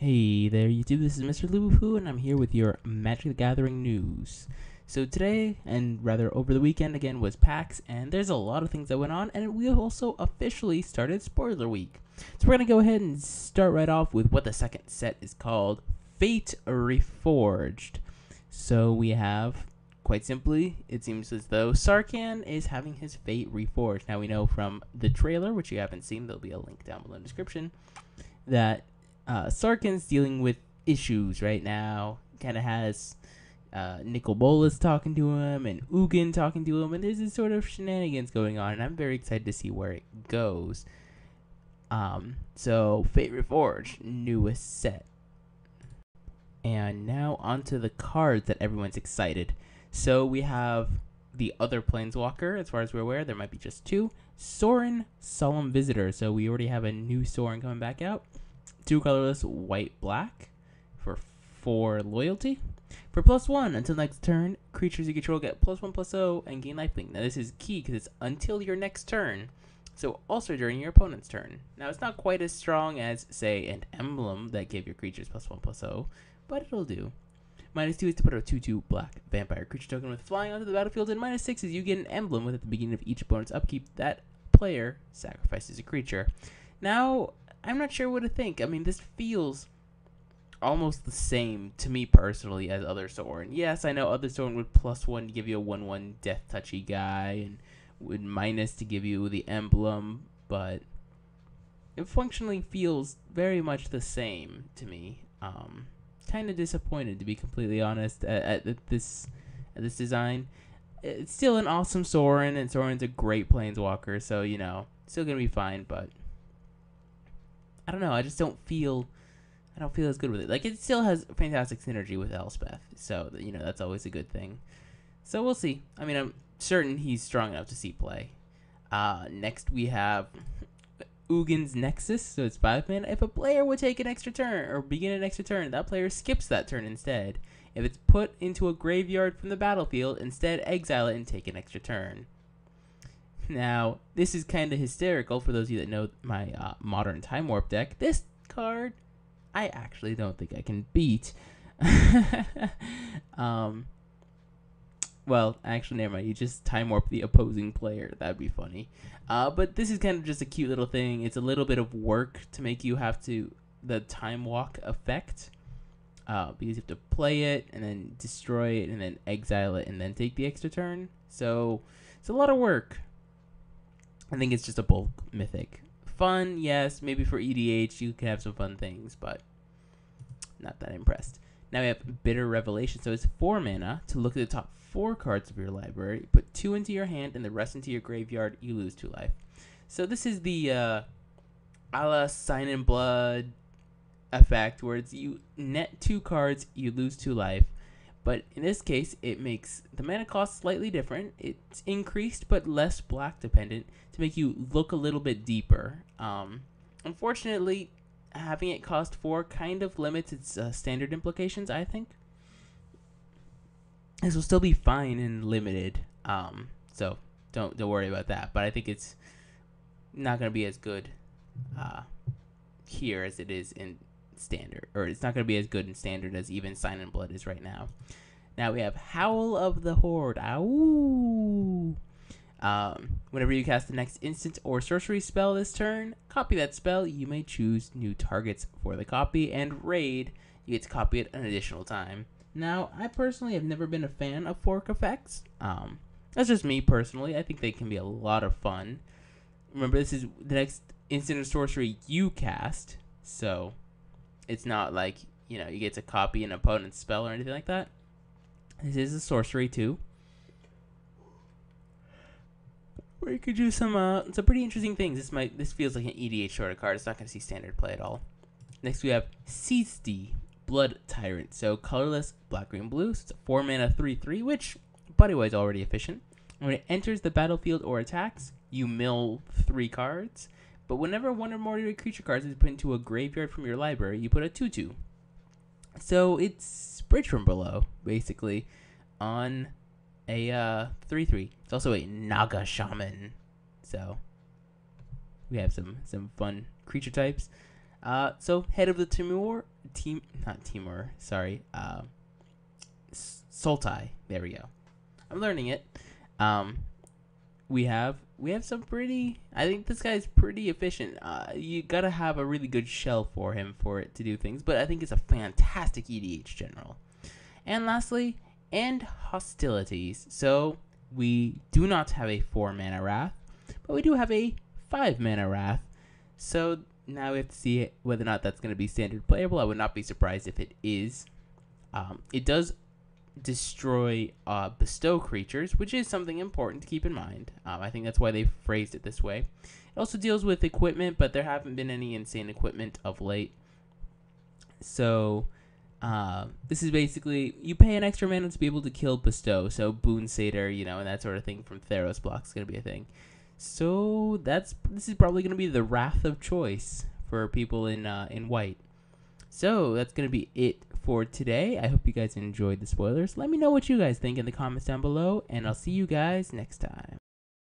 Hey there YouTube, this is Mr.Lubufu and I'm here with your Magic the Gathering news. So today, and rather over the weekend again, was PAX, and there's a lot of things that went on, and we have also officially started Spoiler Week. So we're going to go ahead and start right off with what the second set is called, Fate Reforged. So we have, quite simply, it seems as though Sarkhan is having his Fate Reforged. Now we know from the trailer, which you haven't seen, there'll be a link down below in the description, that Sarkhan's dealing with issues right now. Kind of has Nicol Bolas talking to him and Ugin talking to him, and there's this sort of shenanigans going on, and I'm very excited to see where it goes. So Fate Reforged, newest set. And now onto the cards that everyone's excited. So we have the other Planeswalker, as far as we're aware, there might be just two. SORIN, Solemn Visitor. So we already have a new SORIN coming back out. 2 colorless, white, black for 4 loyalty. For +1, until next turn, creatures you control get +1/+0 and gain lifelink. Now this is key because it's until your next turn, so also during your opponent's turn. Now it's not quite as strong as, say, an emblem that gave your creatures +1/+0, but it'll do. -2 is to put a 2/2 black vampire creature token with flying onto the battlefield, and -6 is you get an emblem with at the beginning of each opponent's upkeep that player sacrifices a creature. Now, I'm not sure what to think. I mean, this feels almost the same to me personally as other SORIN. Yes, I know other SORIN would +1 to give you a 1/1 death touchy guy and would minus to give you the emblem, but it functionally feels very much the same to me. Kind of disappointed, to be completely honest, at this design. It's still an awesome SORIN, and SORIN's a great planeswalker, so you know, still gonna be fine, but I don't know. I just don't feel as good with it. Like, it still has fantastic synergy with Elspeth, so you know that's always a good thing. So we'll see. I mean, I'm certain he's strong enough to see play. Next we have Googins Nexus. So it's 5 mana. If a player would take an extra turn or begin an extra turn, that player skips that turn instead. If it's put into a graveyard from the battlefield, instead exile it and take an extra turn. Now, this is kind of hysterical for those of you that know my Modern Time Warp deck. This card, I actually don't think I can beat. Well, actually, never mind. You just Time Warp the opposing player. That'd be funny. But this is kind of just a cute little thing. It's a little bit of work to make you have to, the Time Walk effect. Because you have to play it, and then destroy it, and then exile it, and then take the extra turn. So, it's a lot of work. I think it's just a bulk mythic. Fun, yes. Maybe for EDH you can have some fun things, but not that impressed. Now we have Bitter Revelation. So it's 4 mana to look at the top 4 cards of your library. Put 2 into your hand and the rest into your graveyard. You lose 2 life. So this is the a la Sign in Blood effect, where it's you net 2 cards, you lose 2 life. But in this case, it makes the mana cost slightly different. It's increased, but less black dependent to make you look a little bit deeper. Unfortunately, having it cost 4 kind of limits its standard implications, I think. This will still be fine in limited, so don't worry about that. But I think it's not going to be as good here as it is in standard, or it's not going to be as good in standard as even Sign in Blood is right now. Now we have Howl of the Horde. Ow! Whenever you cast the next instant or sorcery spell this turn, copy that spell. You may choose new targets for the copy, and raid, you get to copy it an additional time. Now, I personally have never been a fan of fork effects. That's just me personally. I think they can be a lot of fun. Remember, this is the next instant or sorcery you cast, so it's not like, you know, you get to copy an opponent's spell or anything like that. This is a sorcery too, where you could do some pretty interesting things. This feels like an EDH sort of card. It's not going to see standard play at all. Next we have Seesty, Blood Tyrant. So colorless, black, green, blue. So it's a 4 mana 3/3, which body-wise already efficient. When it enters the battlefield or attacks, you mill 3 cards. But whenever one or more of your creature cards is put into a graveyard from your library, you put a 2/2. So it's Bridge from Below, basically, on a 3/3. It's also a Naga Shaman. So we have some fun creature types. So Head of the Timur, not Timur, sorry, SULTAI. There we go. I'm learning it. We have some pretty. I think this guy's pretty efficient. You gotta have a really good shell for him for it to do things, but I think it's a fantastic EDH general. And lastly, end hostilities. So we do not have a 4-mana Wrath, but we do have a 5-mana Wrath. So now we have to see whether or not that's going to be standard playable. I would not be surprised if it is. It does destroy bestow creatures, which is something important to keep in mind. I think that's why they phrased it this way. It also deals with equipment, but there haven't been any insane equipment of late. So this is basically, you pay an extra mana to be able to kill bestow. So Boon Satyr, and that sort of thing from Theros blocks is going to be a thing. So this is probably going to be the Wrath of choice for people in white. So that's going to be it for today. I hope you guys enjoyed the spoilers. Let me know what you guys think in the comments down below, and I'll see you guys next time.